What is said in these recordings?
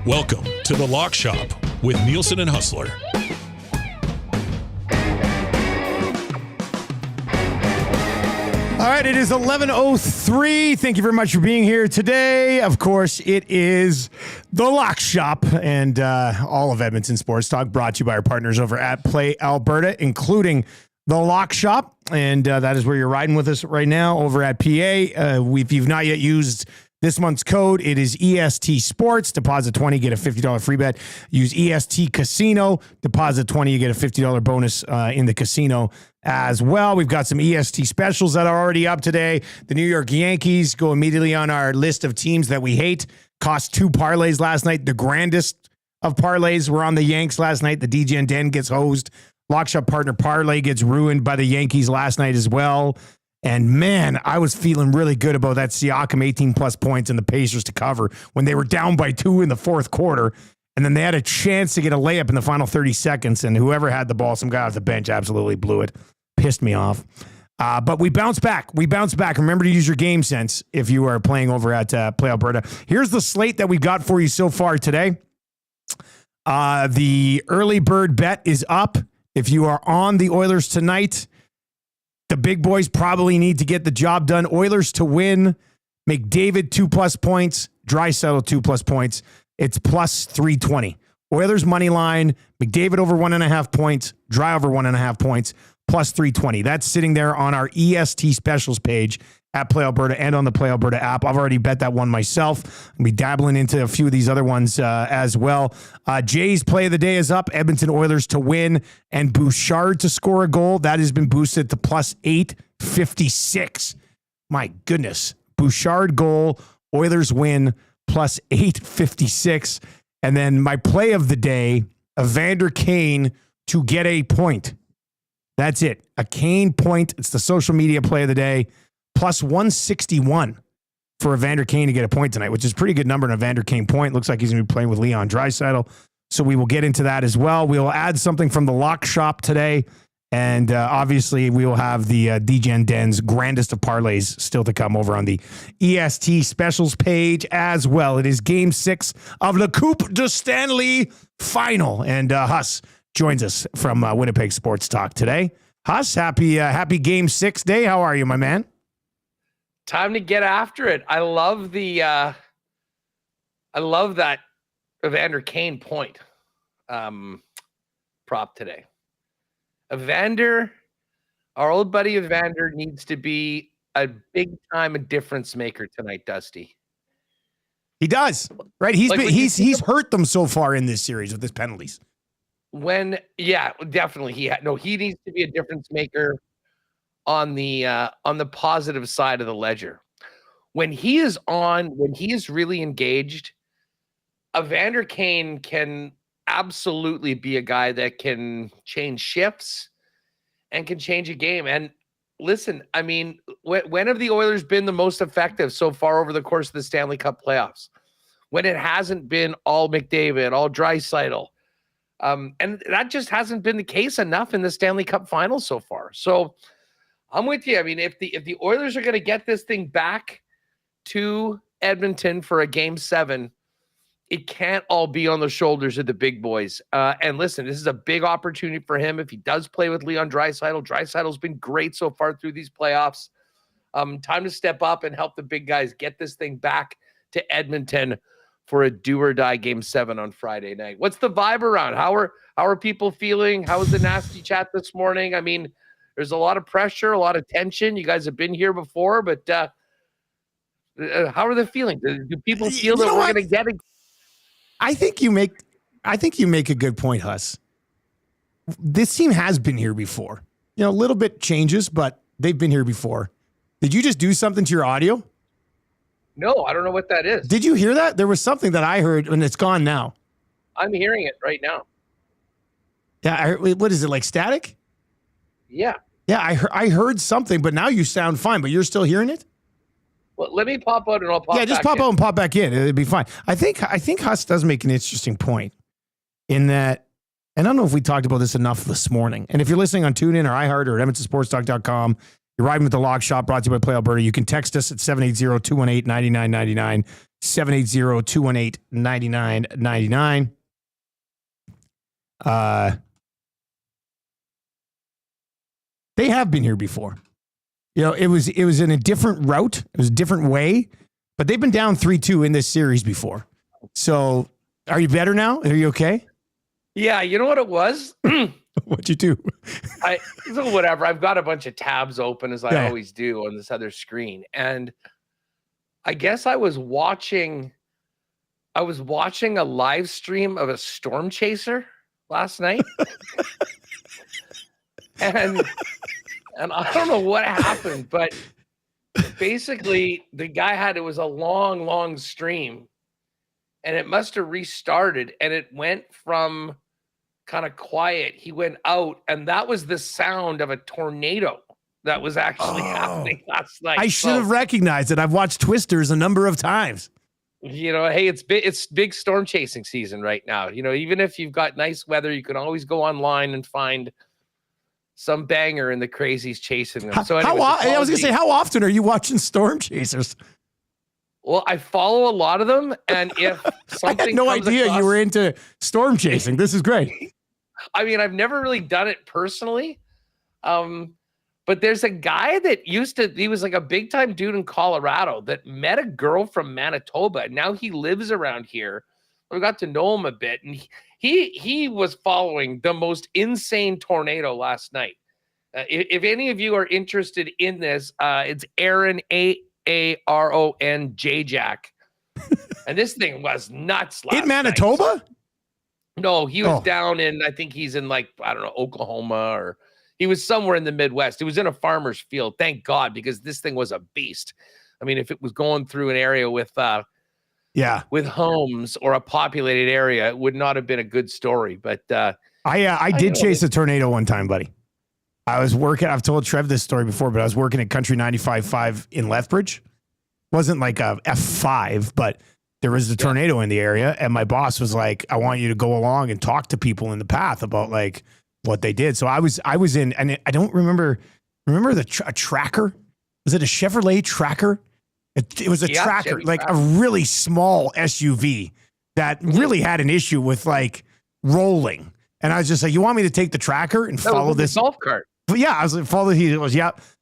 Welcome to the Lock Shop with Nielson and Hustler. All right, it is 11:03. Thank you very much for being here today. Of course, it is the Lock Shop and all of Edmonton Sports Talk, brought to you by our partners over at Play Alberta, including the Lock Shop. And that is where you're riding with us right now over at PA. If you've not yet used this month's code, it is EST Sports. Deposit 20, get a $50 free bet. Use EST Casino. Deposit 20, you get a $50 bonus in the casino as well. We've got some EST specials that are already up today. The New York Yankees go immediately on our list of teams that we hate. Cost 2 parlays last night. The grandest of parlays were on the Yanks last night. The DGen Den gets hosed. Lockshop partner parlay gets ruined by the Yankees last night as well. And man, I was feeling really good about that Siakam 18-plus points and the Pacers to cover when they were down by 2 in the fourth quarter. And then they had a chance to get a layup in the final 30 seconds. And whoever had the ball, some guy off the bench, absolutely blew it. Pissed me off. But we bounced back. Remember to use your game sense if you are playing over at Play Alberta. Here's the slate that we've got for you so far today. The early bird bet is up. If you are on the Oilers tonight, the big boys probably need to get the job done. Oilers to win. McDavid 2+ points. Draisaitl 2+ points. It's plus 320. Oilers money line. McDavid over 1.5 points. Dry over 1.5 points. Plus 320. That's sitting there on our EST specials page at Play Alberta and on the Play Alberta app. I've already bet that one myself. I'll be dabbling into a few of these other ones as well. Jay's play of the day is up. Edmonton Oilers to win and Bouchard to score a goal. That has been boosted to plus 856. My goodness. Bouchard goal. Oilers win plus 856. And then my play of the day, Evander Kane to get a point. That's it. A Kane point. It's the social media play of the day. Plus 161 for Evander Kane to get a point tonight, which is a pretty good number. An Evander Kane point. Looks like he's going to be playing with Leon Draisaitl. So we will get into that as well. We'll add something from the Lock Shop today. And obviously, we will have the DGen Den's grandest of parlays still to come over on the EST specials page as well. It is Game 6 of the Coupe de Stanley final. And Huss joins us from Winnipeg Sports Talk today. Huss, happy Game 6 day. How are you, my man? Time to get after it. I love that Evander Kane point prop today. Evander, our old buddy Evander, needs to be a big time difference maker tonight, Dusty. He does, right? He's hurt them so far in this series with his penalties. Definitely. He needs to be a difference maker on the positive side of the ledger. When he is really engaged, Evander Kane can absolutely be a guy that can change shifts and can change a game. And listen, I mean, when have the Oilers been the most effective so far over the course of the Stanley Cup playoffs? When it hasn't been all McDavid, all Draisaitl. And that just hasn't been the case enough in the Stanley Cup finals so far. So I'm with you. I mean, if the Oilers are going to get this thing back to Edmonton for a Game 7, it can't all be on the shoulders of the big boys. And listen, this is a big opportunity for him if he does play with Leon Draisaitl. Draisaitl's been great so far through these playoffs. Time to step up and help the big guys get this thing back to Edmonton for a do-or-die Game 7 on Friday night. What's the vibe around? How are people feeling? How was the nasty chat this morning? I mean, there's a lot of pressure, a lot of tension. You guys have been here before, but how are they feeling? Do people feel that we're going to get it? I think you make a good point, Huss. This team has been here before. You know, a little bit changes, but they've been here before. Did you just do something to your audio? No, I don't know what that is. Did you hear that? There was something that I heard, and it's gone now. I'm hearing it right now. Yeah, what is it, like static? Yeah. Yeah, I heard something, but now you sound fine, but you're still hearing it? Well, let me pop out and I'll pop back in. Yeah, just pop out and pop back in. It'd be fine. I think Huss does make an interesting point in that, and I don't know if we talked about this enough this morning, and if you're listening on TuneIn or iHeart or EdmontonSportsTalk.com, you're riding with the Lock Shop, brought to you by Play Alberta. You can text us at 780-218-9999, 780-218-9999. They have been here before. You know, it was in a different route. It was a different way, but they've been down 3-2 in this series before. So are you better now? Are you okay? Yeah, you know what it was? What'd you do? So whatever. I've got a bunch of tabs open as I always do on this other screen. And I guess I was watching a live stream of a storm chaser last night. and I don't know what happened, but basically the guy it was a long, long stream, and it must have restarted, and it went from kind of quiet. He went out, and that was the sound of a tornado that was actually happening last night. I should have recognized it. I've watched Twisters a number of times. You know, hey, it's big storm chasing season right now. You know, even if you've got nice weather, you can always go online and find some banger and the crazies chasing them. So anyways, I was going to say, how often are you watching Storm Chasers? Well, I follow a lot of them, and if something I had no idea you were into storm chasing. This is great. I mean, I've never really done it personally. But there's a guy that he was like a big time dude in Colorado that met a girl from Manitoba. And now he lives around here. We got to know him a bit, and he was following the most insane tornado last night. If any of you are interested in this, it's Aaron Aaron Jack, and this thing was nuts. In Manitoba? Night. No, he was down in. I think he's in like I don't know Oklahoma, or he was somewhere in the Midwest. He was in a farmer's field. Thank God, because this thing was a beast. I mean, if it was going through an area with homes or a populated area, it would not have been a good story. But I did chase a tornado one time, buddy. I was working. I've told Trev this story before, but I was working at Country 95.5 in Lethbridge. Wasn't like a F5, but there was a tornado in the area, and my boss was like, "I want you to go along and talk to people in the path about like what they did." So I was in, and I don't remember a tracker. Was it a Chevrolet Tracker? It was a tracker, Chevy like tracker. A really small SUV that really had an issue with like rolling. And I was just like, "You want me to take the tracker and follow this golf cart?" But yeah, I was like,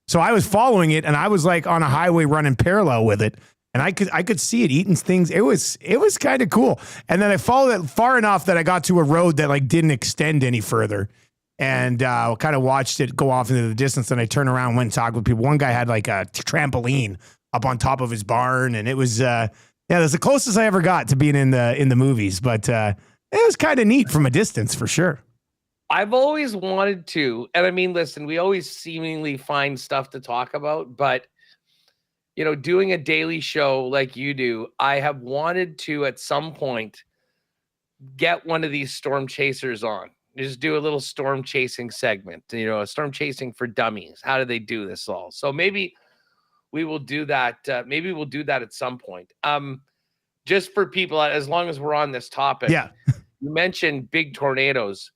So I was following it, and I was like on a highway running parallel with it, and I could see it eating things. It was kind of cool. And then I followed it far enough that I got to a road that like didn't extend any further, and kind of watched it go off into the distance. And I turned around, went and talked with people. One guy had like a trampoline up on top of his barn, and it was that's the closest I ever got to being in the movies. But it was kind of neat from a distance for sure. I've always wanted to, and I mean, listen, we always seemingly find stuff to talk about, but you know, doing a daily show like you do, I have wanted to at some point get one of these storm chasers on. Just do a little storm chasing segment, you know, a storm chasing for dummies. How do they do this all? So maybe we will do that. Maybe we'll do that at some point. Just for people, as long as we're on this topic. Yeah. You mentioned big tornadoes.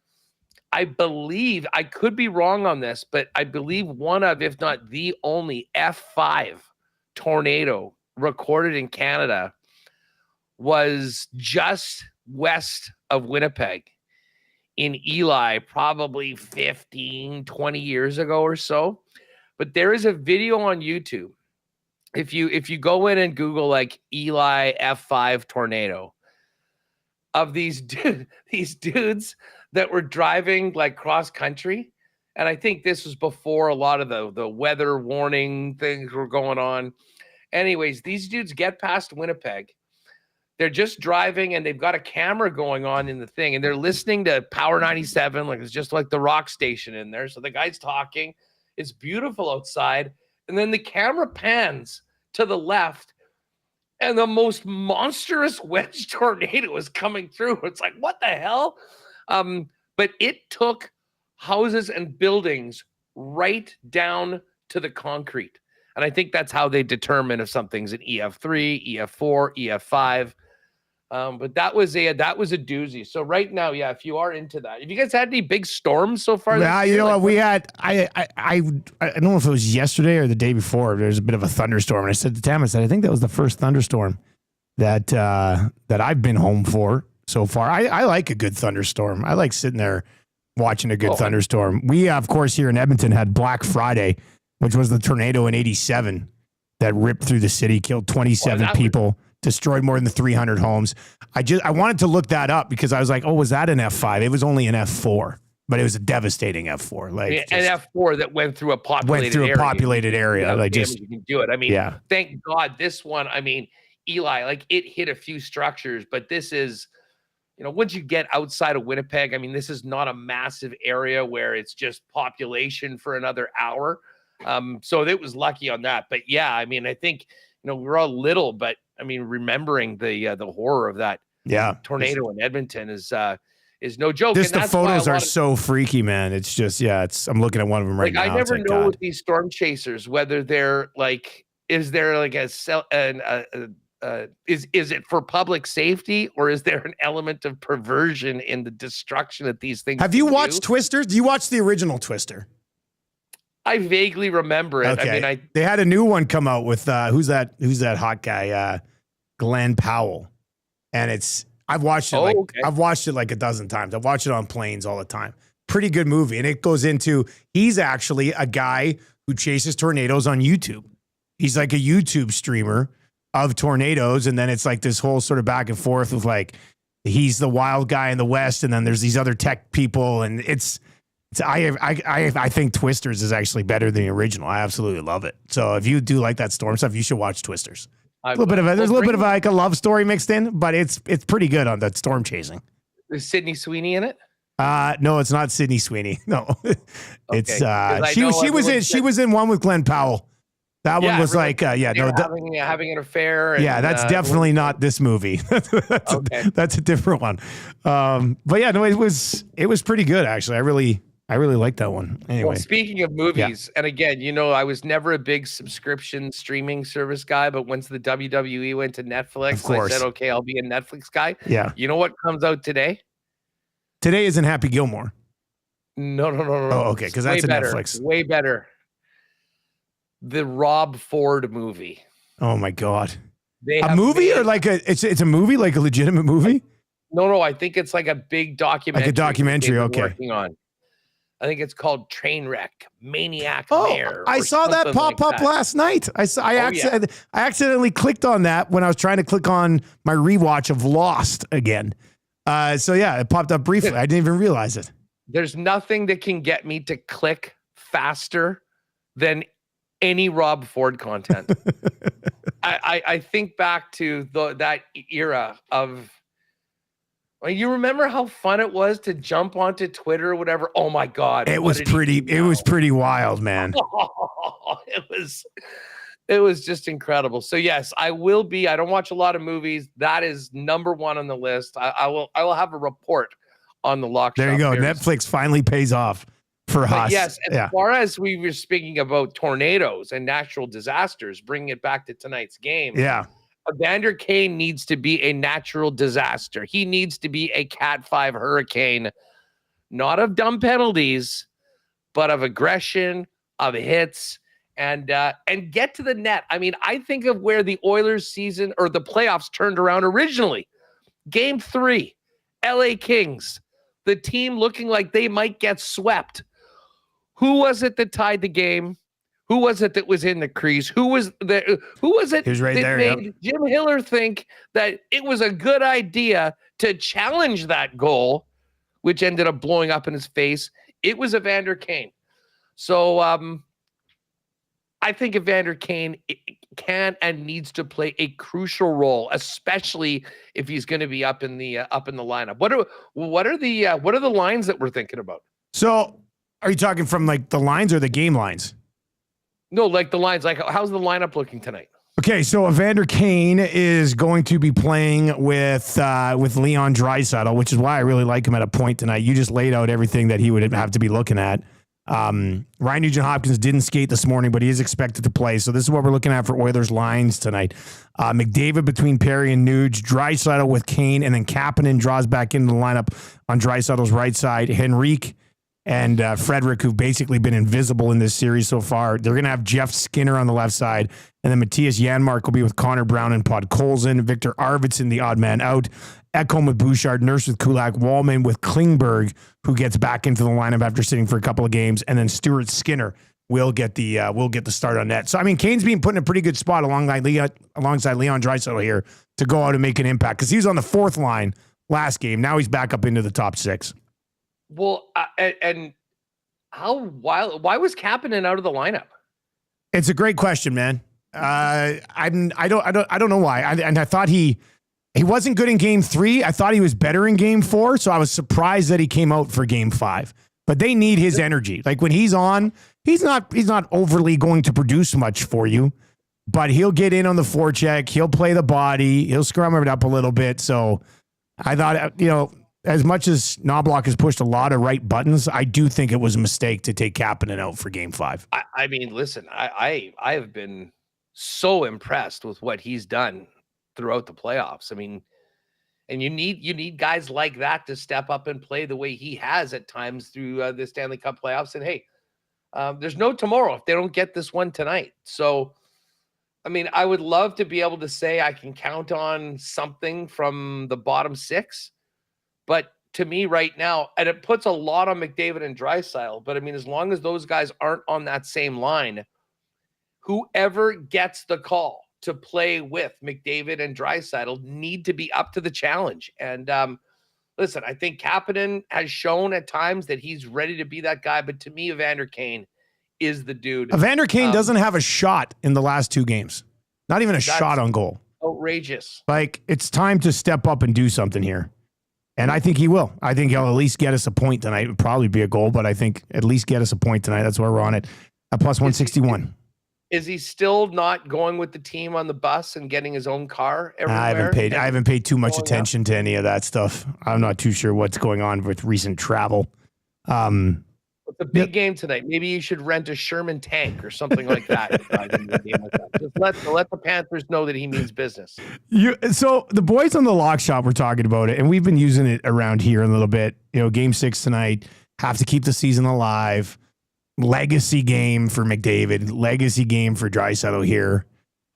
I believe, I could be wrong on this, but I believe one of, if not the only F5 tornado recorded in Canada was just west of Winnipeg in Ely, probably 15, 20 years ago or so. But there is a video on YouTube. If you go in and Google like Ely F5 tornado, of these dudes that were driving like cross country. And I think this was before a lot of the weather warning things were going on. Anyways, these dudes get past Winnipeg. They're just driving, and they've got a camera going on in the thing, and they're listening to Power 97, like it's just like the rock station in there. So the guy's talking. It's beautiful outside. And then the camera pans to the left, and the most monstrous wedge tornado is coming through. It's like, what the hell? But it took houses and buildings right down to the concrete. And I think that's how they determine if something's an EF3, EF4, EF5. But that was a doozy. So right now, yeah, if you are into that, have you guys had any big storms so far? Yeah, you know what we had. I don't know if it was yesterday or the day before. There's a bit of a thunderstorm, and I said to Tam, I said, I think that was the first thunderstorm that I've been home for so far. I like a good thunderstorm. I like sitting there watching a good thunderstorm. We, of course, here in Edmonton had Black Friday, which was the tornado in '87 that ripped through the city, killed 27 people. Destroyed more than 300 homes. I wanted to look that up because I was like, oh, was that an F5? It was only an F4, but it was a devastating F4. Like an F4 that went through a populated area. Like just you can do it. I mean, thank God this one. I mean, Eli, like it hit a few structures, but this is, once you get outside of Winnipeg, I mean, this is not a massive area where it's just population for another hour. So it was lucky on that. But yeah, I mean, I think we're all little, but I mean, remembering the horror of that tornado in Edmonton is no joke. Just the photos are so freaky, man. It's just, I'm looking at one of them right now. I never know with these storm chasers, whether they're like, is there like is it for public safety or is there an element of perversion in the destruction that these things Have you watched Twister? Do you watch the original Twister? I vaguely remember it. Okay. I mean, they had a new one come out with who's that hot guy? Glenn Powell. And I've watched it I've watched it like a dozen times. I've watched it on planes all the time. Pretty good movie. And it goes into, he's actually a guy who chases tornadoes on YouTube. He's like a YouTube streamer of tornadoes. And then it's like this whole sort of back and forth with like, he's the wild guy in the West. And then there's these other tech people. And I think Twisters is actually better than the original. I absolutely love it. So if you do like that storm stuff, you should watch Twisters. There's a little bit of like a love story mixed in, but it's pretty good on that storm chasing. Is Sydney Sweeney in it? No, it's not Sydney Sweeney. No, it's she was in one with Glenn Powell. That one was like having an affair. And, that's definitely not this movie. That's a different one. But yeah, no, it was pretty good actually. I really like that one. Anyway, well, speaking of movies, and again, I was never a big subscription streaming service guy, but once the WWE went to Netflix, I said, okay, I'll be a Netflix guy. Yeah. You know what comes out today? Today isn't Happy Gilmore. No. Oh, okay, because that's a Netflix. Way better. The Rob Ford movie. Oh my God. A movie or like it's a movie, like a legitimate movie? No, I think it's like a big documentary. Like a documentary, okay. Working on. I think it's called Trainwreck, Maniac Mayor. I saw that pop up last night. I accidentally clicked on that when I was trying to click on my rewatch of Lost again. It popped up briefly. I didn't even realize it. There's nothing that can get me to click faster than any Rob Ford content. I think back to that era of. You remember how fun it was to jump onto Twitter or whatever? Oh my God. It was pretty wild, man. It was just incredible. So yes, I don't watch a lot of movies. That is number one on the list. I will have a report on the Lock Shop. There you go. Bears. Netflix finally pays off for us. Yes. As far as we were speaking about tornadoes and natural disasters, bringing it back to tonight's game. Yeah. Evander Kane needs to be a natural disaster. He needs to be a Cat 5 hurricane, not of dumb penalties, but of aggression, of hits, and get to the net. I mean, I think of where the Oilers season or the playoffs turned around originally. Game 3, LA Kings, the team looking like they might get swept. Who was it that tied the game? Who was it that was in the crease? Who was it he was right that there, made Jim Hiller think that it was a good idea to challenge that goal, which ended up blowing up in his face? It was Evander Kane. So I think Evander Kane can and needs to play a crucial role, especially if he's going to be up in the lineup. What are the lines that we're thinking about? So are you talking from like the lines or the game lines? No, like the lines. Like, how's the lineup looking tonight? Okay, so Evander Kane is going to be playing with Leon Draisaitl, which is why I really like him at a point tonight. You just laid out everything that he would have to be looking at. Ryan Nugent-Hopkins didn't skate this morning, but he is expected to play. So this is what we're looking at for Oilers lines tonight. McDavid between Perry and Nuge, Draisaitl with Kane, and then Kapanen draws back into the lineup on Draisaitl's right side. Henrique and Frederick, who've basically been invisible in this series so far. They're going to have Jeff Skinner on the left side, and then Matthias Janmark will be with Connor Brown and Podkolzin, Victor Arvidsson, the odd man out, Ekholm with Bouchard, Nurse with Kulak, Wallman with Klingberg, who gets back into the lineup after sitting for a couple of games, and then Stuart Skinner will get the start on net. So, I mean, Kane's being put in a pretty good spot alongside Leon Draisaitl here to go out and make an impact, because he was on the fourth line last game. Now he's back up into the top six. Well, and why was Kapanen out of the lineup? It's a great question, man. I don't know why. I thought he wasn't good in game 3. I thought he was better in game 4. So I was surprised that he came out for game 5, but they need his energy. Like when he's on, he's not overly going to produce much for you, but he'll get in on the forecheck. He'll play the body. He'll scrum it up a little bit. So I thought, as much as Knobloch has pushed a lot of right buttons, I do think it was a mistake to take Kapanen out for game 5. I mean, listen, I have been so impressed with what he's done throughout the playoffs. I mean, and you need guys like that to step up and play the way he has at times through the Stanley Cup playoffs. And hey, there's no tomorrow if they don't get this one tonight. So, I mean, I would love to be able to say I can count on something from the bottom 6. But to me right now, and it puts a lot on McDavid and Draisaitl, but I mean, as long as those guys aren't on that same line, whoever gets the call to play with McDavid and Draisaitl need to be up to the challenge. And listen, I think Kapanen has shown at times that he's ready to be that guy, but to me, Evander Kane is the dude. Evander Kane doesn't have a shot in the last 2 games. Not even a shot on goal. Outrageous. Like, it's time to step up and do something here. And I think he will. I think he'll at least get us a point tonight. It would probably be a goal, but I think at least get us a point tonight. That's where we're on it. At plus 161. Is he still not going with the team on the bus and getting his own car everywhere? I haven't paid too much attention to any of that stuff. I'm not too sure what's going on with recent travel. It's a big game tonight. Maybe you should rent a Sherman tank or something like that. Just let the Panthers know that he means business. So the boys on the lock shop were talking about it, and we've been using it around here a little bit. Game 6 tonight, have to keep the season alive. Legacy game for McDavid, legacy game for Draisaitl here.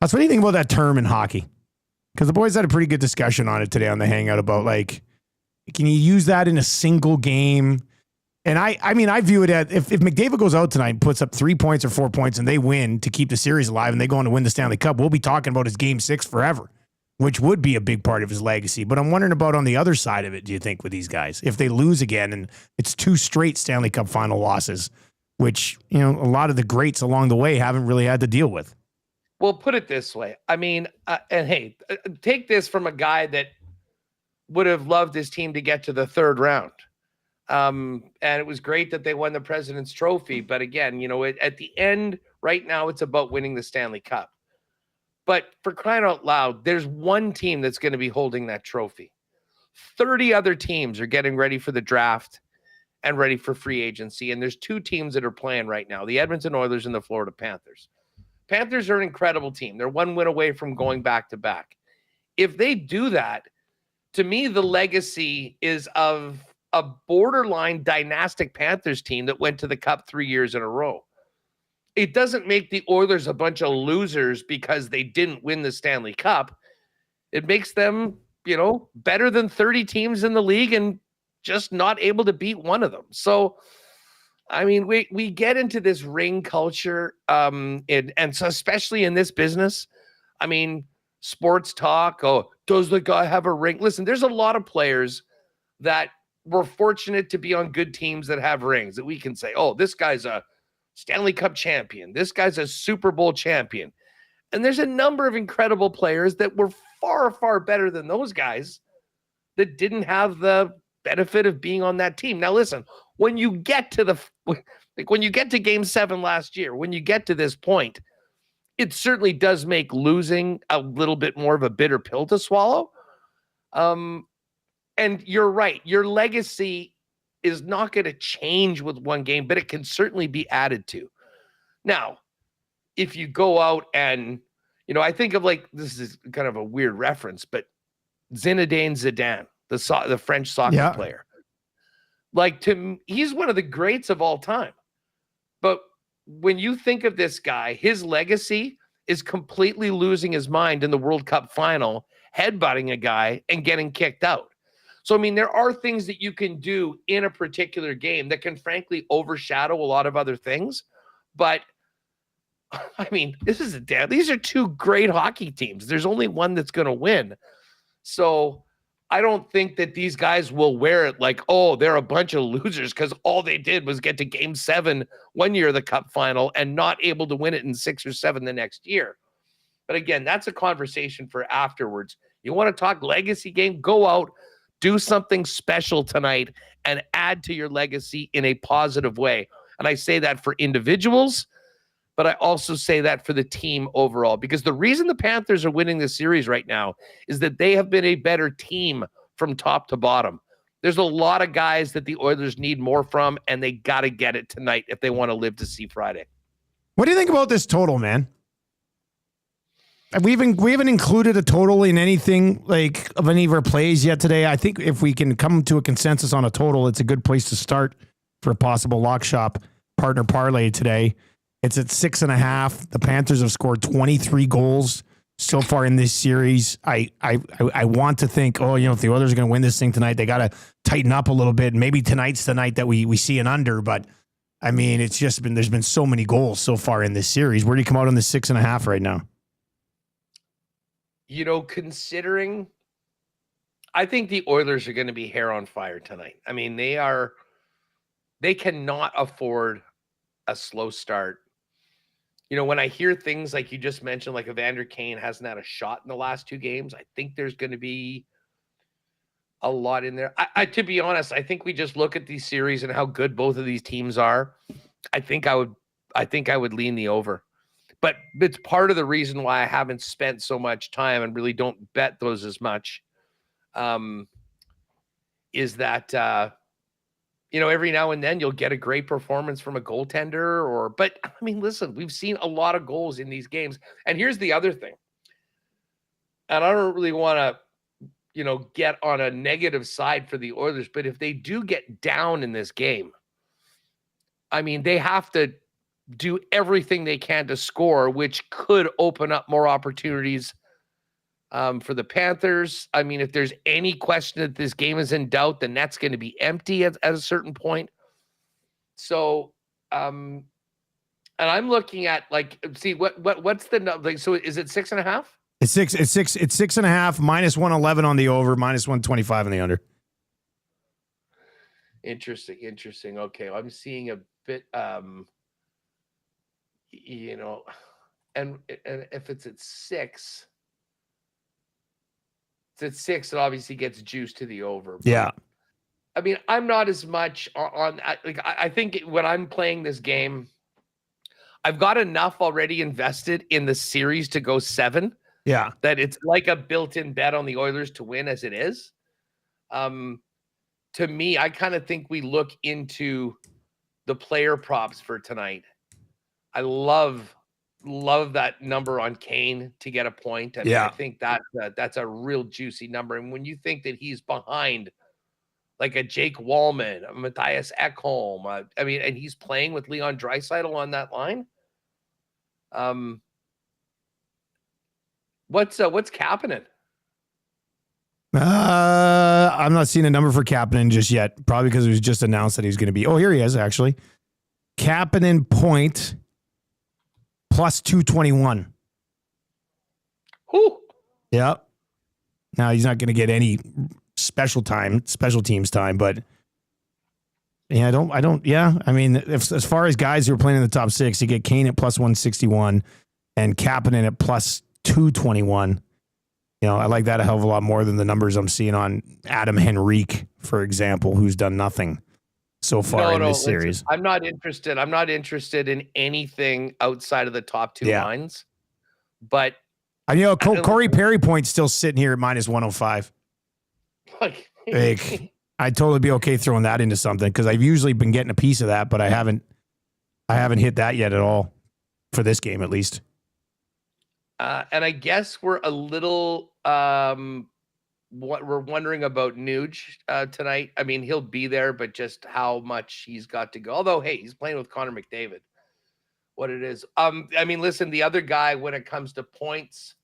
What do you think about that term in hockey? Because the boys had a pretty good discussion on it today on the Hangout about, like, can you use that in a single game? And I mean, I view it as if McDavid goes out tonight and puts up 3 points or 4 points and they win to keep the series alive and they go on to win the Stanley Cup, we'll be talking about his game 6 forever, which would be a big part of his legacy. But I'm wondering about on the other side of it, do you think, with these guys, if they lose again and it's 2 straight Stanley Cup final losses, which, a lot of the greats along the way haven't really had to deal with. Well, put it this way. I mean, and hey, take this from a guy that would have loved his team to get to the 3rd round. And it was great that they won the President's Trophy. But again, at the end, right now, it's about winning the Stanley Cup. But for crying out loud, there's one team that's going to be holding that trophy. 30 other teams are getting ready for the draft and ready for free agency. And there's 2 teams that are playing right now, the Edmonton Oilers and the Florida Panthers. Panthers are an incredible team. They're 1 win away from going back to back. If they do that, to me, the legacy is of a borderline dynastic Panthers team that went to the Cup 3 years in a row. It doesn't make the Oilers a bunch of losers because they didn't win the Stanley Cup. It makes them, better than 30 teams in the league and just not able to beat one of them. So, I mean, we get into this ring culture, and so especially in this business. I mean, sports talk. Oh, does the guy have a ring? Listen, there's a lot of players that we're fortunate to be on good teams that have rings that we can say, oh, this guy's a Stanley Cup champion. This guy's a Super Bowl champion. And there's a number of incredible players that were far, far better than those guys that didn't have the benefit of being on that team. Now, listen, when you get to when you get to game 7 last year, when you get to this point, it certainly does make losing a little bit more of a bitter pill to swallow. And you're right. Your legacy is not going to change with one game, but it can certainly be added to. Now, if you go out and, I think of this is kind of a weird reference, but Zinedine Zidane, the French soccer player. He's one of the greats of all time. But when you think of this guy, his legacy is completely losing his mind in the World Cup final, headbutting a guy and getting kicked out. So, I mean, there are things that you can do in a particular game that can frankly overshadow a lot of other things. But, I mean, these are two great hockey teams. There's only one that's going to win. So I don't think that these guys will wear it like, oh, they're a bunch of losers because all they did was get to Game 7 one year of the Cup final and not able to win it in 6 or 7 the next year. But again, that's a conversation for afterwards. You want to talk legacy game? Go out, do something special tonight, and add to your legacy in a positive way. And I say that for individuals, but I also say that for the team overall, because the reason the Panthers are winning this series right now is that they have been a better team from top to bottom. There's a lot of guys that the Oilers need more from, and they got to get it tonight if they want to live to see Friday. What do you think about this total, man? We haven't included a total in anything of any of our plays yet today. I think if we can come to a consensus on a total, it's a good place to start for a possible lock shop partner parlay today. It's at 6.5. The Panthers have scored 23 goals so far in this series. I want to think, if the Oilers are going to win this thing tonight, they got to tighten up a little bit. Maybe tonight's the night that we see an under, but I mean, it's just there's been so many goals so far in this series. Where do you come out on the 6.5 right now? Considering, I think the Oilers are going to be hair on fire tonight. I mean, they cannot afford a slow start. When I hear things like you just mentioned, like Evander Kane hasn't had a shot in the last 2 games, I think there's going to be a lot in there. To be honest, I think we just look at these series and how good both of these teams are. I think I would lean the over. But it's part of the reason why I haven't spent so much time and really don't bet those as much. Is that, every now and then you'll get a great performance from a goaltender but I mean, listen, we've seen a lot of goals in these games. And here's the other thing. And I don't really want to, get on a negative side for the Oilers, but if they do get down in this game, I mean, they have to do everything they can to score, which could open up more opportunities for the Panthers. I mean, if there's any question that this game is in doubt, the net's going to be empty at a certain point. So, and I'm looking at what's the so is it 6.5? It's 6.5 minus 111 on the over, minus 125 on the under. Interesting. Okay, I'm seeing a bit. And if it's at 6, it obviously gets juiced to the over. But, yeah. I mean, I'm not as much on I think when I'm playing this game, I've got enough already invested in the series to go 7. Yeah. That it's like a built-in bet on the Oilers to win as it is. To me, I kind of think we look into the player props for tonight. I love that number on Kane to get a point. I mean, I think that's a real juicy number. And when you think that he's behind like a Jake Wallman, a Matthias Ekholm, and he's playing with Leon Draisaitl on that line. What's Kapanen? I'm not seeing a number for Kapanen just yet. Probably because it was just announced that he's going to be. Oh, here he is actually. Kapanen point plus 221. Whew. Yep. Now he's not going to get any special teams time, but yeah, I mean, as far as guys who are playing in the top 6, you get Kane at plus 161 and Kapanen at plus 221. I like that a hell of a lot more than the numbers I'm seeing on Adam Henrique, for example, who's done nothing so far in this series. I'm not interested in anything outside of the top 2 lines. But Corey Perry Point's still sitting here at minus 105. like, I'd totally be okay throwing that into something because I've usually been getting a piece of that, but I haven't hit that yet at all for this game, at least. And I guess we're a little what we're wondering about Nuge tonight. I mean, he'll be there, but just how much he's got to go. Although, hey, he's playing with Connor McDavid. What it is. I mean, listen, the other guy when it comes to points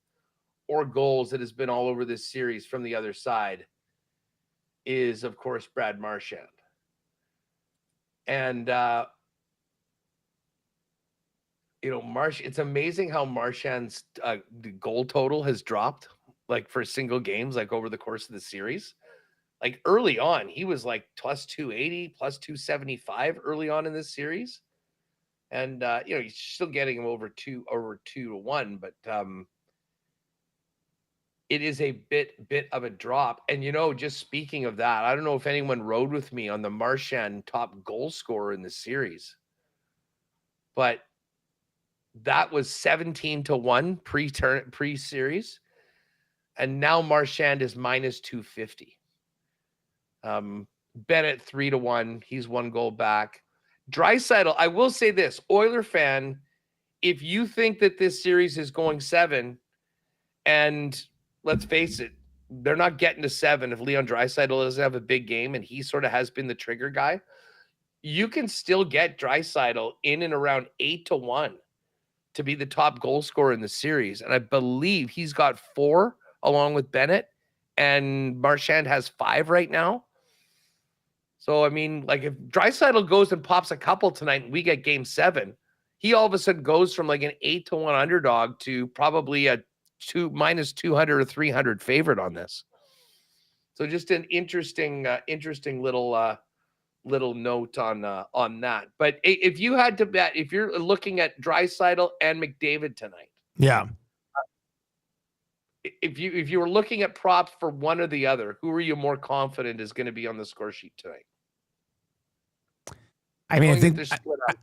or goals that has been all over this series from the other side is, of course, Brad Marchand. And it's amazing how Marchand's goal total has dropped, like for single games, like over the course of the series. Like early on, he was like plus 280, plus 275 early on in this series. And he's still getting him over 2-1, but it is a bit of a drop. And just speaking of that, I don't know if anyone rode with me on the Marchand top goal scorer in the series, but that was 17-1 pre-series, and now Marchand is minus 250. Bennett 3-1. He's 1 goal back. Draisaitl, I will say this, Oiler fan, if you think that this series is going 7, and let's face it, they're not getting to 7 if Leon Draisaitl doesn't have a big game, and he sort of has been the trigger guy. You can still get Draisaitl in and around 8-1 to be the top goal scorer in the series. And I believe he's got 4 along with Bennett, and Marchand has 5 right now. So, I mean, like if Draisaitl goes and pops a couple tonight and we get game 7, he all of a sudden goes from like an 8-1 underdog to probably a minus 200 or 300 favorite on this. So just an interesting little note on that. But if you had to bet, if you're looking at Draisaitl and McDavid tonight, yeah. If you were looking at props for one or the other, who are you more confident is going to be on the score sheet tonight? I mean,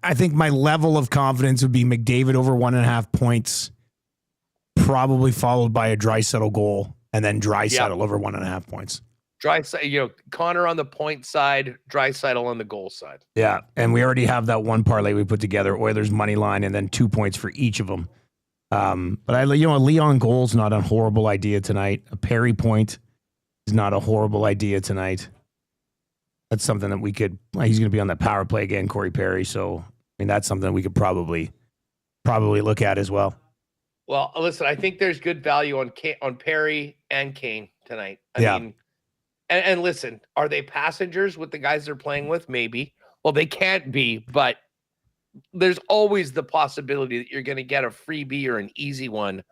I think my level of confidence would be McDavid over 1.5 points, probably followed by a Draisaitl goal, and then Draisaitl over 1.5 points. Draisaitl, Connor on the point side, Draisaitl on the goal side. Yeah, and we already have that one parlay we put together, Oilers money line, and then 2 points for each of them. But a Leon goal's not a horrible idea tonight. A Perry point is not a horrible idea tonight. That's something that we could. He's going to be on that power play again, Corey Perry. So I mean, that's something that we could probably look at as well. Well, listen, I think there's good value on Perry and Kane tonight. I mean, and listen, are they passengers with the guys they're playing with? Maybe. Well, they can't be, but there's always the possibility that you're going to get a freebie or an easy one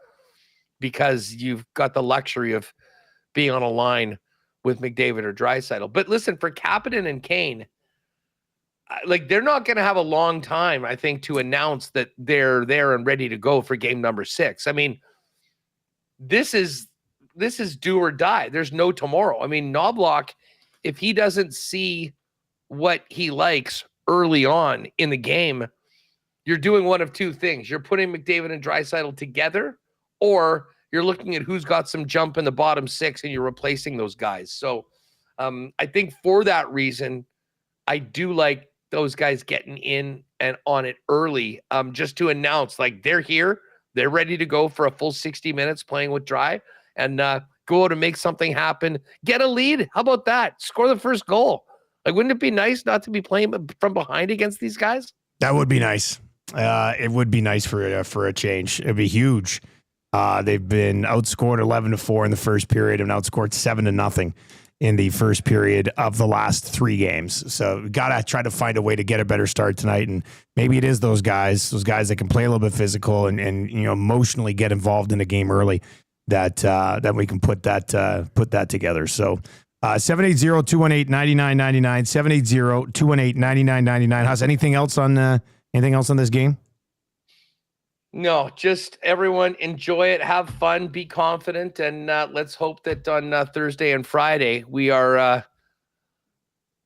because you've got the luxury of being on a line with McDavid or Draisaitl. But listen, for Kapanen and Kane, like they're not going to have a long time, I think, to announce that they're there and ready to go for game number 6. I mean, this is do or die. There's no tomorrow. I mean, Knobloch, if he doesn't see what he likes early on in the game, you're doing one of 2 things. You're putting McDavid and Draisaitl together, or you're looking at who's got some jump in the bottom 6 and you're replacing those guys. So I think for that reason, I do like those guys getting in and on it early, just to announce like they're here, they're ready to go for a full 60 minutes playing with Dry, and go out and make something happen. Get a lead. How about that? Score the first goal. Like, wouldn't it be nice not to be playing from behind against these guys? That would be nice. It would be nice for a change. It'd be huge. They've been outscored 11-4 in the first period and outscored 7-0 in the first period of the last 3 games. So we got to try to find a way to get a better start tonight. And maybe it is those guys that can play a little bit physical and emotionally get involved in a game early that we can put that together. So 780-218-9999, 780-218-9999. How's anything else on this game? No, just everyone enjoy it, have fun, be confident, and let's hope that on Thursday and Friday we are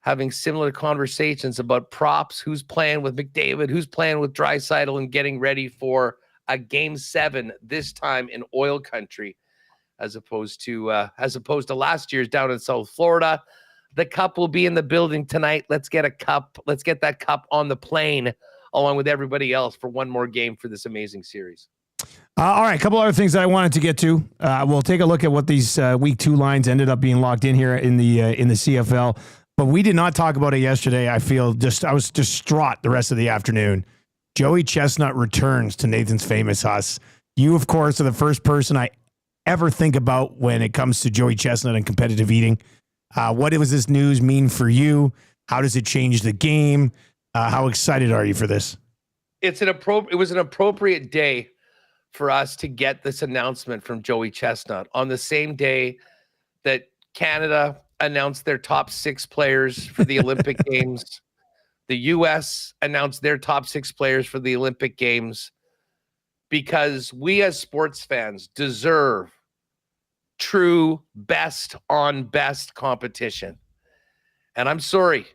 having similar conversations about props, who's playing with McDavid, who's playing with Draisaitl, and getting ready for a Game 7 this time in oil country, as opposed to last year's down in South Florida. The cup will be in the building tonight. Let's get a cup. Let's get that cup on the plane along with everybody else for one more game for this amazing series. All right, a couple other things that I wanted to get to. We'll take a look at what these week 2 lines ended up being locked in here in the CFL. But we did not talk about it yesterday. I was distraught the rest of the afternoon. Joey Chestnut returns to Nathan's Famous Us. You, of course, are the first person I ever think about when it comes to Joey Chestnut and competitive eating. What does this news mean for you? How does it change the game? How excited are you for this? It was an appropriate day for us to get this announcement from Joey Chestnut on the same day that Canada announced their top 6 players for the Olympic Games. The U.S. announced their top 6 players for the Olympic Games, because we as sports fans deserve true best on best competition. And I'm sorry,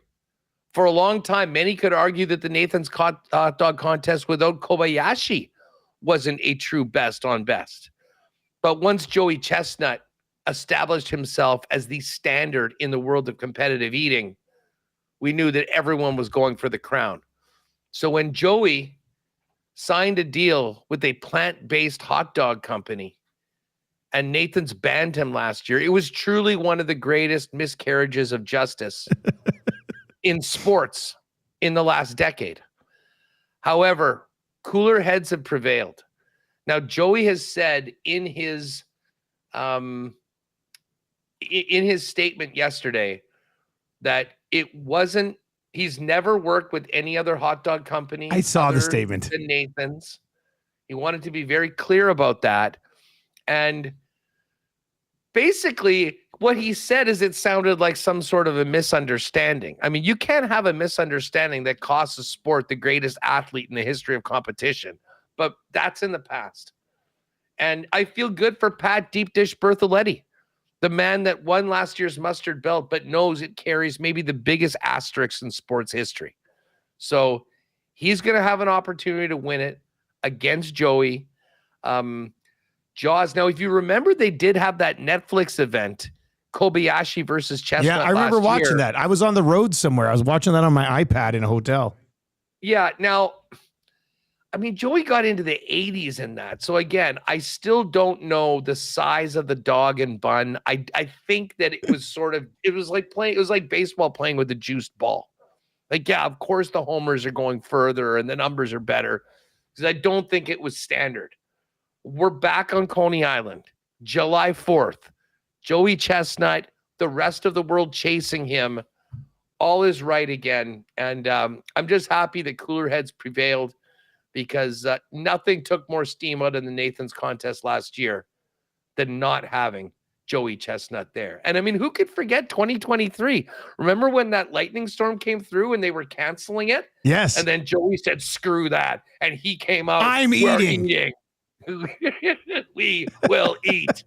for a long time, many could argue that the Nathan's hot dog contest without Kobayashi wasn't a true best on best. But once Joey Chestnut established himself as the standard in the world of competitive eating, we knew that everyone was going for the crown. So when Joey signed a deal with a plant-based hot dog company and Nathan's banned him last year, it was truly one of the greatest miscarriages of justice in sports in the last decade. However, cooler heads have prevailed. Now, Joey has said in his statement yesterday that he's never worked with any other hot dog company. I saw the statement. Than Nathan's. He wanted to be very clear about that. And basically what he said is it sounded like some sort of a misunderstanding. I mean, you can't have a misunderstanding that costs a sport the greatest athlete in the history of competition, but that's in the past. And I feel good for Pat Deep Dish Bertholetti, the man that won last year's mustard belt, but knows it carries maybe the biggest asterisk in sports history. So he's going to have an opportunity to win it against Joey. Jaws. Now, if you remember, they did have that Netflix event, Kobayashi versus Chestnut. Yeah, I remember watching that. I was on the road somewhere. I was watching that on my iPad in a hotel. Yeah. Now, I mean, Joey got into the 80s in that. So again, I still don't know the size of the dog and bun. I think that it was like baseball playing with a juiced ball. Like, yeah, of course the homers are going further and the numbers are better, because I don't think it was standard. We're back on Coney Island, July 4th. Joey Chestnut, the rest of the world chasing him. All is right again. And I'm just happy that cooler heads prevailed, because nothing took more steam out of the Nathan's contest last year than not having Joey Chestnut there. And I mean, who could forget 2023? Remember when that lightning storm came through and they were canceling it? Yes. And then Joey said, screw that. And he came out. I'm eating. We will eat.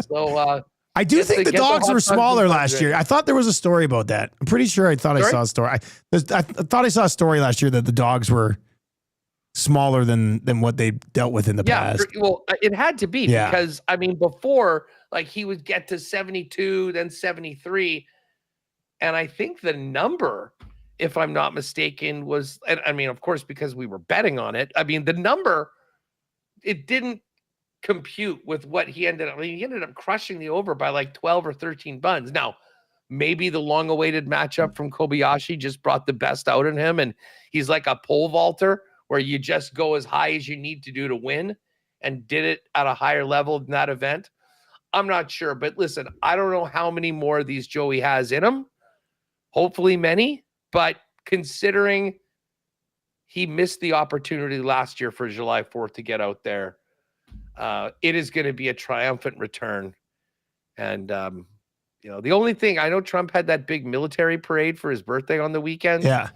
So I do think the dogs were smaller last year. I thought there was a story about that. I'm pretty sure I saw a story. I thought I saw a story last year that the dogs were smaller than what they dealt with in the past. Well, it had to be, because I mean, before, like, he would get to 72, then 73. And I think the number, if I'm not mistaken, was, and I mean, of course, because we were betting on it, I mean, the number, it didn't compute with what he ended up. I mean, he ended up crushing the over by like 12 or 13 buns. Now, maybe the long-awaited matchup from Kobayashi just brought the best out in him, and he's like a pole vaulter where you just go as high as you need to do to win, and did it at a higher level than that event. I'm not sure, but listen, I don't know how many more of these Joey has in him. Hopefully many, but considering he missed the opportunity last year for July 4th to get out there, it is going to be a triumphant return. And, the only thing, I know Trump had that big military parade for his birthday on the weekend. Yeah.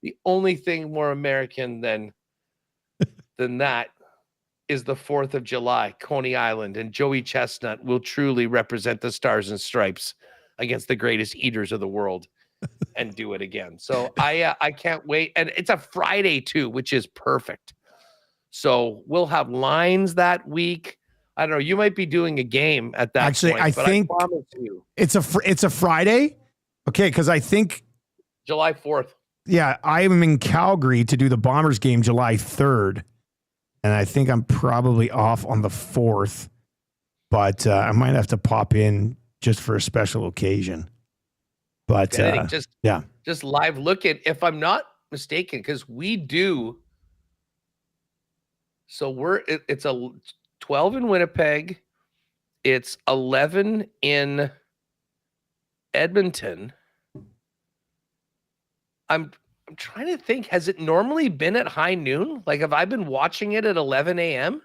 The only thing more American than that is the 4th of July, Coney Island, and Joey Chestnut will truly represent the Stars and Stripes against the greatest eaters of the world and do it again. So I can't wait. And it's a Friday too, which is perfect. So we'll have lines that week. I don't know. You might be doing a game at that Actually, point. I think I promise you, it's a Friday. Okay, because I think July 4th. Yeah, I'm in Calgary to do the Bombers game July 3rd. And I think I'm probably off on the 4th. But I might have to pop in just for a special occasion. But just live look at, if I'm not mistaken, because we do. So it's a 12 in Winnipeg. It's 11 in Edmonton. I'm trying to think, has it normally been at high noon? Like, have I been watching it at 11 a.m.?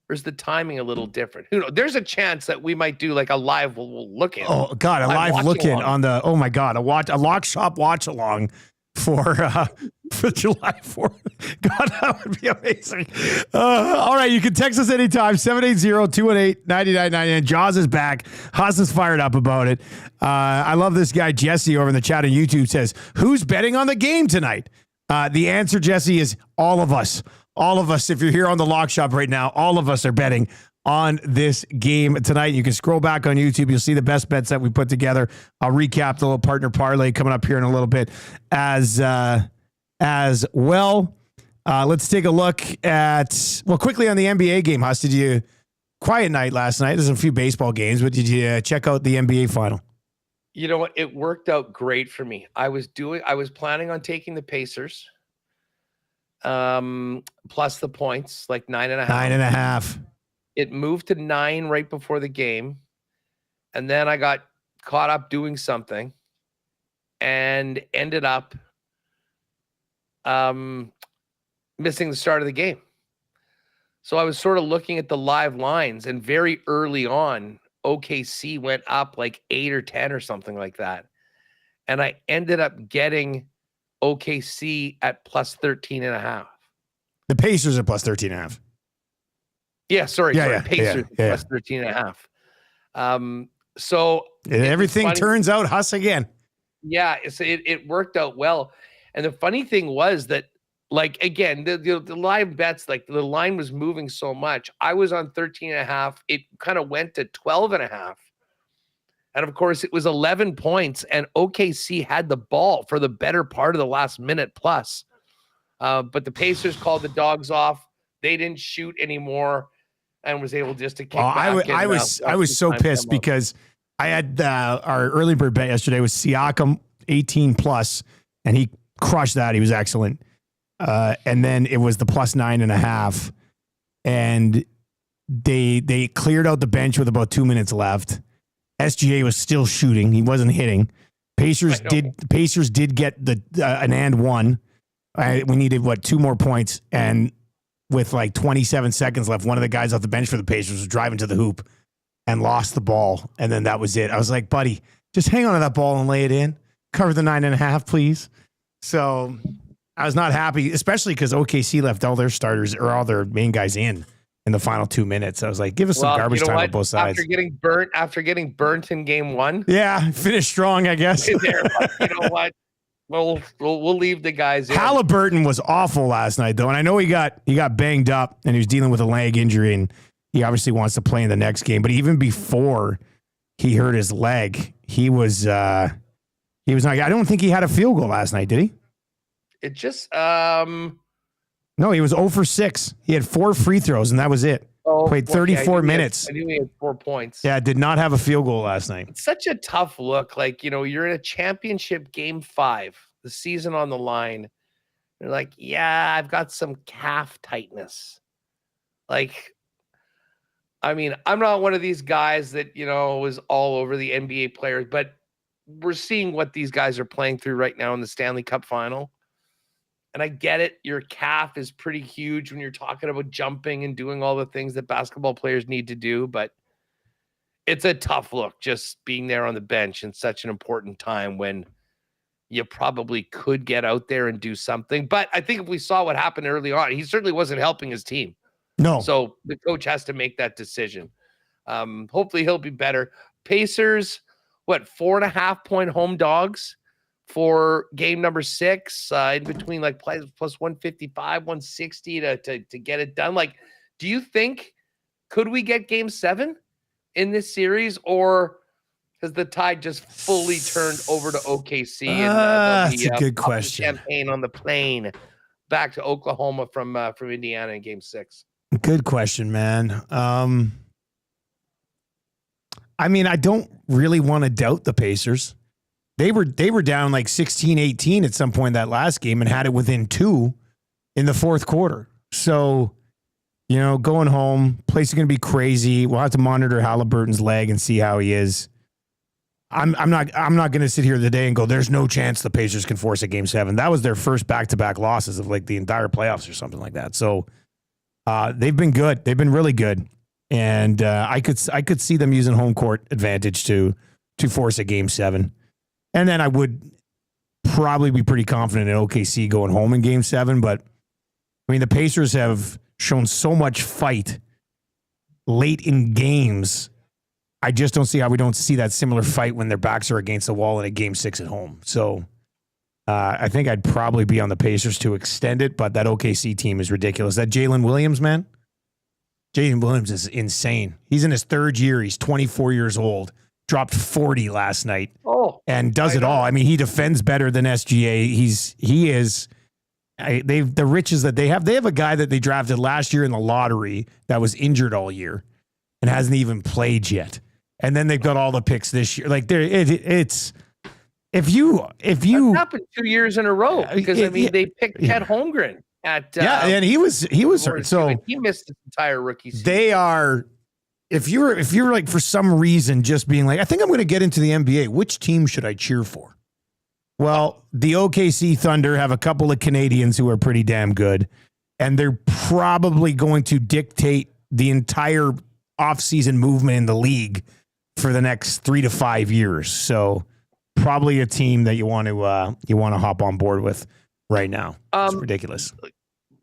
Or is the timing a little different? Who knows? There's a chance that we might do like a live, we'll look at. Oh, God, a live look-in on the, oh, my God, a lock shop watch-along for July 4th. God, that would be amazing. All right, you can text us anytime, 780-218-9999. Jaws is back. Haas is fired up about it. I love this guy, Jesse, over in the chat on YouTube says, who's betting on the game tonight? The answer, Jesse, is all of us. All of us, if you're here on the Lock Shop right now, all of us are betting on this game tonight. You can scroll back on YouTube. You'll see the best bets that we put together. I'll recap the little partner parlay coming up here in a little bit as well. Let's take a look at, quickly on the NBA game. Huss, did you, quiet night last night. There's a few baseball games, but did you check out the NBA final? You know what? It worked out great for me. I was planning on taking the Pacers. Plus the points, like 9.5. 9.5. It moved to 9 right before the game. And then I got caught up doing something and ended up missing the start of the game. So I was sort of looking at the live lines, and very early on, OKC went up like 8 or 10 or something like that. And I ended up getting OKC at plus 13.5. The Pacers are plus 13.5. Yeah, sorry. Pacers plus 13.5. So everything turns out Huss again. Yeah, it worked out well. And the funny thing was that, like, again, the live bets, like the line was moving so much. I was on 13.5. It kind of went to 12.5. And of course, it was 11 points, and OKC had the ball for the better part of the last minute plus. But the Pacers called the dogs off. They didn't shoot anymore, and was able just to kick back. I was so pissed because I had our early bird bet yesterday was Siakam 18 plus, and he crushed that. He was excellent. And then it was the plus 9.5, and they cleared out the bench with about 2 minutes left. SGA was still shooting. He wasn't hitting. Pacers did get the an and one. We needed 2 more points, and with like 27 seconds left, one of the guys off the bench for the Pacers was driving to the hoop and lost the ball, and then that was it. I was like, buddy, just hang on to that ball and lay it in. Cover the 9.5, please. So I was not happy, especially because OKC left all their starters or all their main guys in the final 2 minutes. I was like, give us some garbage time on both sides. After getting burnt in game 1. Yeah, finished strong, I guess. You know what? We'll leave the guys in. Halliburton was awful last night, though, and I know he got banged up and he was dealing with a leg injury, and he obviously wants to play in the next game. But even before he hurt his leg, he was not. I don't think he had a field goal last night, did he? It just No, he was 0 for 6. He had 4 free throws, and that was it. Played 34 minutes. I knew he had 4 points. Yeah, did not have a field goal last night. It's such a tough look. Like, you're in a championship game 5, the season on the line. You're like, yeah, I've got some calf tightness. Like, I mean, I'm not one of these guys that, was all over the NBA players, but we're seeing what these guys are playing through right now in the Stanley Cup final. And I get it. Your calf is pretty huge when you're talking about jumping and doing all the things that basketball players need to do. But it's a tough look just being there on the bench in such an important time when you probably could get out there and do something. But I think if we saw what happened early on, he certainly wasn't helping his team. No. So the coach has to make that decision. Hopefully he'll be better. Pacers, 4.5 point home dogs for game number 6, in between like plus 155, 160 to get it done. Like, do you think, could we get game 7 in this series, or has the tide just fully turned over to OKC? And that's a good question. Champagne on the plane back to Oklahoma from Indiana in game 6. Good question, man. I mean, I don't really want to doubt the Pacers. They were down like 16-18 at some point in that last game and had it within 2 in the fourth quarter. So, you know, going home, place is going to be crazy. We'll have to monitor Halliburton's leg and see how he is. I'm not going to sit here today and go, there's no chance the Pacers can force a game 7. That was their first back-to-back losses of like the entire playoffs or something like that. So they've been good. They've been really good. And I could see them using home court advantage to force a game 7. And then I would probably be pretty confident in OKC going home in game 7. But I mean, the Pacers have shown so much fight late in games. I just don't see how we don't see that similar fight when their backs are against the wall in a game 6 at home. So I think I'd probably be on the Pacers to extend it, but that OKC team is ridiculous. That Jalen Williams, man. Jalen Williams is insane. He's in his 3rd year. He's 24 years old. Dropped 40 last night. And does it all. I mean, he defends better than SGA. They've the riches that they have. They have a guy that they drafted last year in the lottery that was injured all year and hasn't even played yet. And then they've got all the picks this year. Like it's if you that's happened 2 years in a row because they picked Chet Holmgren at and he was hurt. So he missed his entire rookie season. They are. If you're like for some reason just being like, I think I'm going to get into the NBA, which team should I cheer for? Well, the OKC Thunder have a couple of Canadians who are pretty damn good, and they're probably going to dictate the entire offseason movement in the league for the next 3 to 5 years. So probably a team that you want to hop on board with right now. It's ridiculous.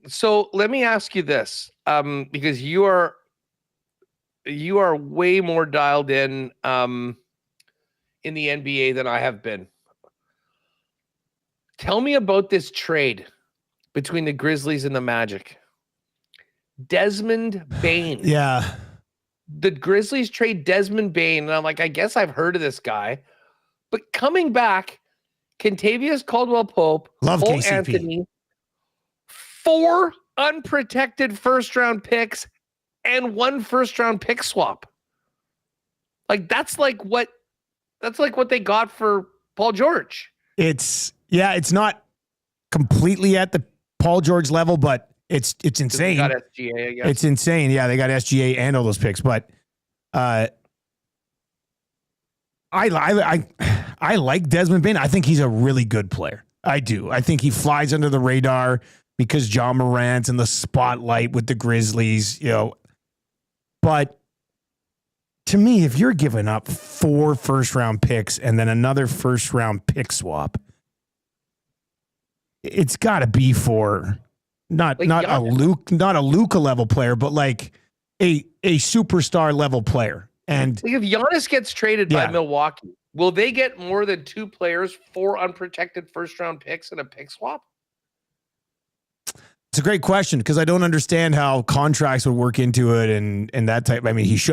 So let me ask you this, because you are way more dialed in the NBA than I have been. Tell me about this trade between the Grizzlies and the Magic. Desmond Bane. Yeah. The Grizzlies trade Desmond Bane, and I'm like, I guess I've heard of this guy. But coming back, Kentavious Caldwell-Pope, Love Cole KCP. Anthony, 4 unprotected first-round picks, and 1 first-round pick swap. Like that's like what they got for Paul George. It's not completely at the Paul George level, but it's insane. They got SGA, I guess. It's insane. Yeah, they got SGA and all those picks, but I like Desmond Bane. I think he's a really good player. I do. I think he flies under the radar because John Morant's in the spotlight with the Grizzlies, you know. But to me, if you're giving up 4 first-round picks and then another first-round pick swap, it's got to be for not a Luka level player, but like a superstar level player. And like if Giannis gets traded by Milwaukee, will they get more than 2 players, 4 unprotected first-round picks, and a pick swap? It's a great question because I don't understand how contracts would work into it and that type. I mean, he's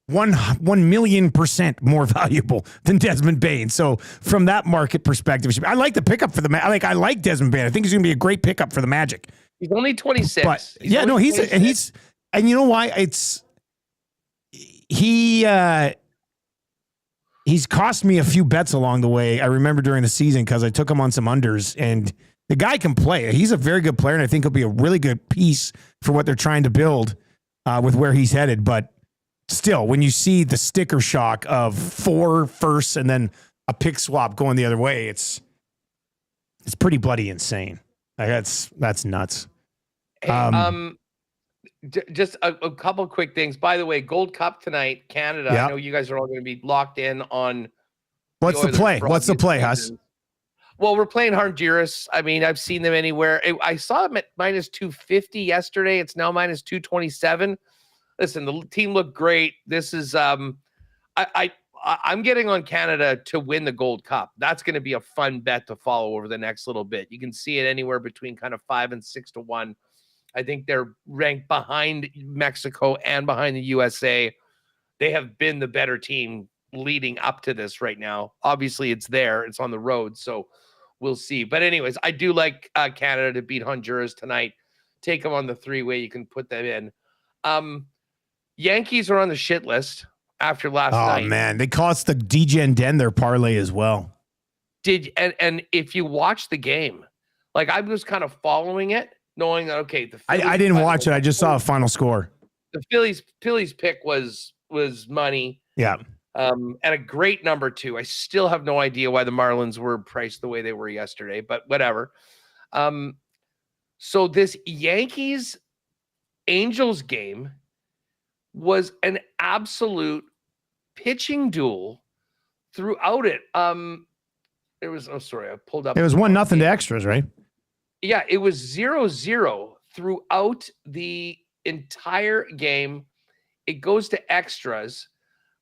1,000,000% more valuable than Desmond Bane. So from that market perspective, I like the pickup for the I like Desmond Bane. I think he's going to be a great pickup for the Magic. He's only 26. But he's and you know why he's cost me a few bets along the way. I remember during the season because I took him on some unders and. The guy can play. He's a very good player, and I think he'll be a really good piece for what they're trying to build with where he's headed. But still, when you see the sticker shock of 4 firsts and then a pick swap going the other way, it's pretty bloody insane. Like that's nuts. Hey, just a couple of quick things. By the way, Gold Cup tonight, Canada. Yep. I know you guys are all going to be locked in on. What's the play? What's the play, Huss? Well, we're playing Honduras. I mean, I've seen them anywhere. I saw them at minus 250 yesterday. It's now minus 227. Listen, the team looked great. This is I I'm getting on Canada to win the Gold Cup. That's going to be a fun bet to follow over the next little bit. You can see it anywhere between kind of 5 and 6 to 1. I think they're ranked behind Mexico and behind the USA. They have been the better team leading up to this right now. Obviously, it's there. It's on the road, so we'll see. But anyways, I do like Canada to beat Honduras tonight. Take them on the 3-way. You can put them in. Yankees are on the shit list after last night. Oh, man. They cost the DGen Den their parlay as well. And if you watch the game, like I was kind of following it, knowing that, okay, the Phillies, I didn't watch it. I just saw a final score. The Phillies pick was money. Yeah. And a great number 2. I still have no idea why the Marlins were priced the way they were yesterday, but whatever. So this Yankees-Angels game was an absolute pitching duel throughout it. It was, I pulled up. It was 1-0 to extras, right? Yeah, it was 0-0 throughout the entire game. It goes to extras.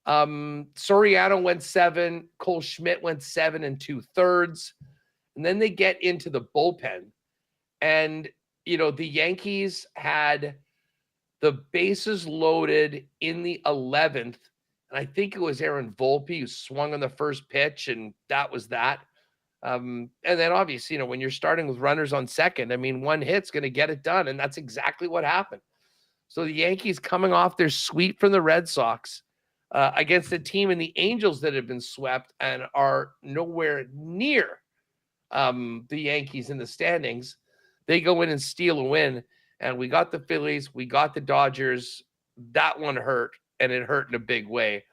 Soriano went 7. Cole Schmidt went 7 2/3. And then they get into the bullpen. And, the Yankees had the bases loaded in the 11th. And I think it was Aaron Volpe who swung on the first pitch, and that was that. And then obviously, when you're starting with runners on second, one hit's going to get it done. And that's exactly what happened. So the Yankees coming off their sweep from the Red Sox against a team in the Angels that have been swept and are nowhere near the Yankees in the standings. They go in and steal a win. And we got the Phillies. We got the Dodgers. That one hurt, and it hurt in a big way.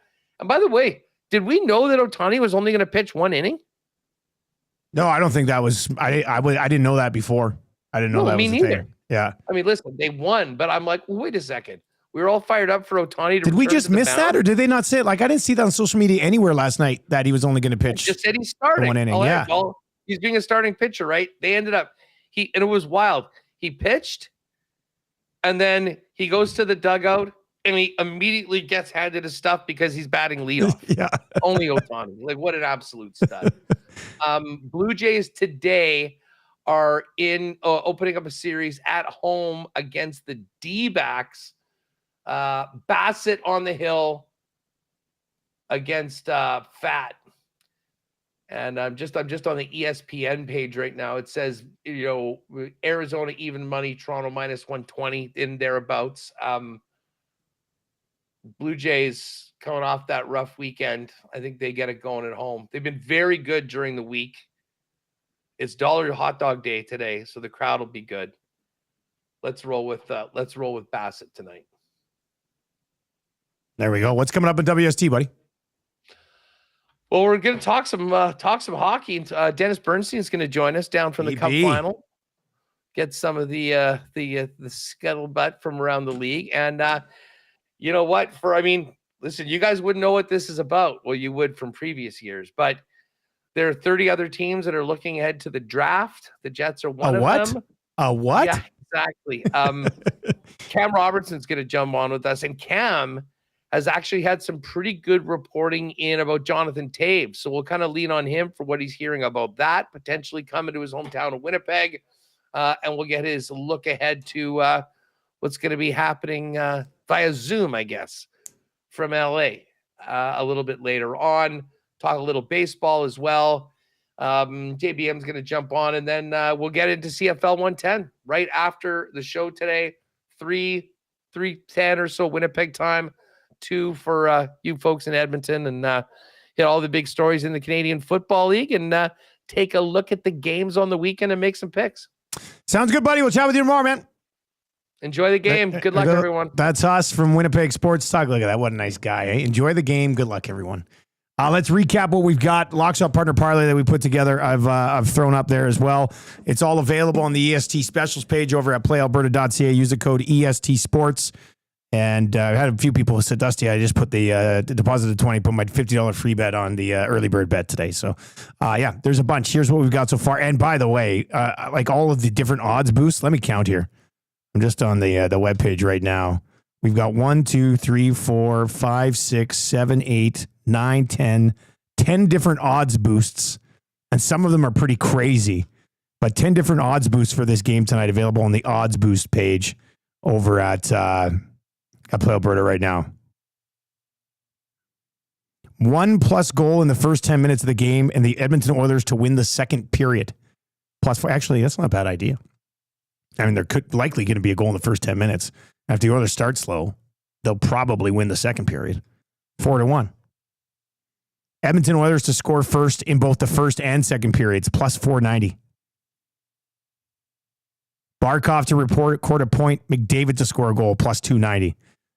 And by the way, did we know that Ohtani was only going to pitch 1 inning? No, I don't think that was. I didn't know that before. I didn't know that was the thing. Yeah. Listen, they won, but I'm like, wait a second. We were all fired up for Ohtani. Did we just miss that, or did they not say it? Like, I didn't see that on social media anywhere last night that he was only going to pitch. Just said he's starting 1 inning. Yeah. Well, he's being a starting pitcher, right? They ended up and it was wild. He pitched, and then he goes to the dugout, and he immediately gets handed his stuff because he's batting leadoff. Yeah. Only Ohtani. Like, what an absolute stud. Blue Jays today are in opening up a series at home against the D-backs. Bassett on the hill against Fat. And I'm just on the ESPN page right now. It says, Arizona even money, Toronto -120 in thereabouts. Blue Jays coming off that rough weekend. I think they get it going at home. They've been very good during the week. It's Dollar Hot Dog Day today, so the crowd will be good. Let's roll with Bassett tonight. There we go. What's coming up in WST, buddy? Well, we're going to talk some hockey. Dennis Bernstein is going to join us down from the Cup final. Get some of the scuttlebutt from around the league. And you know what? Listen, you guys wouldn't know what this is about. Well, you would from previous years, but there are 30 other teams that are looking ahead to the draft. The Jets are one of them. A what? Yeah, exactly. Cam Robertson's going to jump on with us, and Cam has actually had some pretty good reporting in about Jonathan Toews. So we'll kind of lean on him for what he's hearing about that, potentially coming to his hometown of Winnipeg. And we'll get his look ahead to what's going to be happening via Zoom, I guess, from LA a little bit later on. Talk a little baseball as well. JBM's going to jump on, and then we'll get into CFL 110 right after the show today. 3:10 or so Winnipeg time. 2 for you folks in Edmonton, and hit all the big stories in the Canadian Football League, and take a look at the games on the weekend and make some picks. Sounds good, buddy. We'll chat with you tomorrow, man. Enjoy the game. Good luck, everyone. That's us from Winnipeg Sports Talk. Look at that. What a nice guy. Eh? Enjoy the game. Good luck, everyone. Let's recap what we've got. Lockshop Partner Parlay that we put together. I've thrown up there as well. It's all available on the EST specials page over at playalberta.ca. Use the code EST Sports. And I had a few people who said, Dusty, I just put the deposit of 20, put my $50 free bet on the early bird bet today. So, yeah, there's a bunch. Here's what we've got so far. And by the way, like all of the different odds boosts, let me count here. I'm just on the webpage right now. We've got 1, 2, 3, 4, 5, 6, 7, 8, 9, 10 different odds boosts. And some of them are pretty crazy. But 10 different odds boosts for this game tonight available on the odds boost page over at Play Alberta right now. 1+ goal in the first 10 minutes of the game and the Edmonton Oilers to win the second period. +4. Actually, that's not a bad idea. I mean, there could likely going to be a goal in the first 10 minutes. After the Oilers start slow, they'll probably win the second period. 4-1. Edmonton Oilers to score first in both the first and second periods, +490. Barkov to record a point, McDavid to score a goal, +290.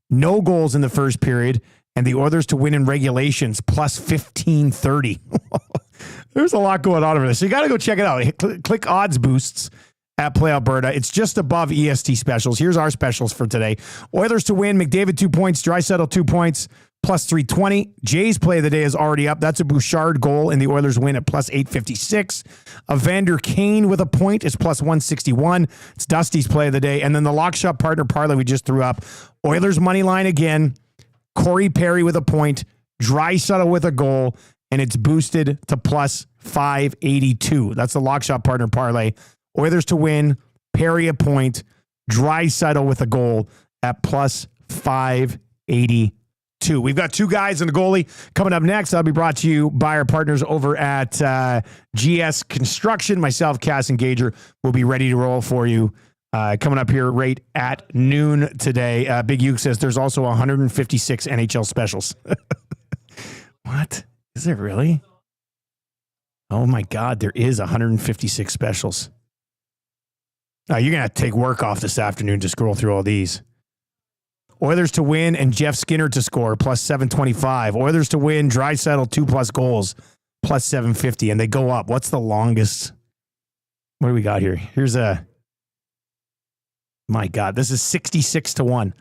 No goals in the first period, and the Oilers to win in regulations, +1530. There's a lot going on over this. So you got to go check it out. Click odds boosts at Play Alberta. It's just above EST specials. Here's our specials for today. Oilers to win, McDavid 2 points, Draisaitl 2 points, +320. Jay's play of the day is already up. That's a Bouchard goal, and the Oilers win at +856. Evander Kane with a point is +161. It's Dusty's play of the day. And then the lock shop partner parlay we just threw up. Oilers money line again. Corey Perry with a point. Draisaitl with a goal, and it's boosted to +582. That's the lock shop partner parlay. Oilers to win, Perry a point, Draisaitl with a goal at +582. We've got two guys and a goalie coming up next. That'll be brought to you by our partners over at GS Construction. Myself, Cass, and Gager will be ready to roll for you coming up here right at noon today. Big Uke says there's also 156 NHL specials. What? Is there really? Oh my God, there is 156 specials. You're going to have to take work off this afternoon to scroll through all these. Oilers to win and Jeff Skinner to score, +725. Oilers to win, Draisaitl 2+ goals, +750. And they go up. What's the longest? What do we got here? Here's my God, this is 66-1.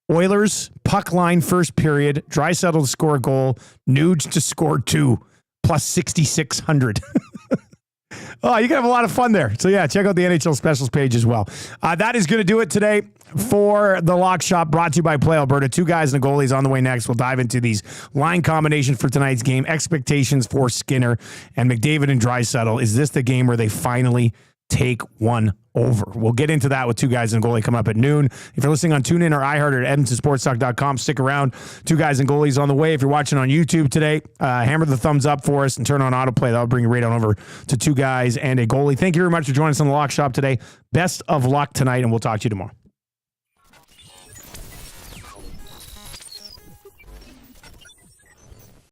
Oilers, puck line first period, Draisaitl to score a goal, Nuge to score 2, +6,600. Oh, you can have a lot of fun there. So, yeah, check out the NHL specials page as well. That is going to do it today for the Lock Shop, brought to you by Play Alberta. Two guys and a goalies on the way next. We'll dive into these line combinations for tonight's game, expectations for Skinner and McDavid and Draisaitl. Is this the game where they finally take one over? We'll get into that with two guys and a goalie coming up at noon. If you're listening on TuneIn or iHeart or at EdmontonSportsTalk.com, stick around. Two guys and goalies on the way. If you're watching on YouTube today, hammer the thumbs up for us and turn on autoplay. That'll bring you right on over to two guys and a goalie. Thank you very much for joining us on the Lock Shop today. Best of luck tonight, and we'll talk to you tomorrow.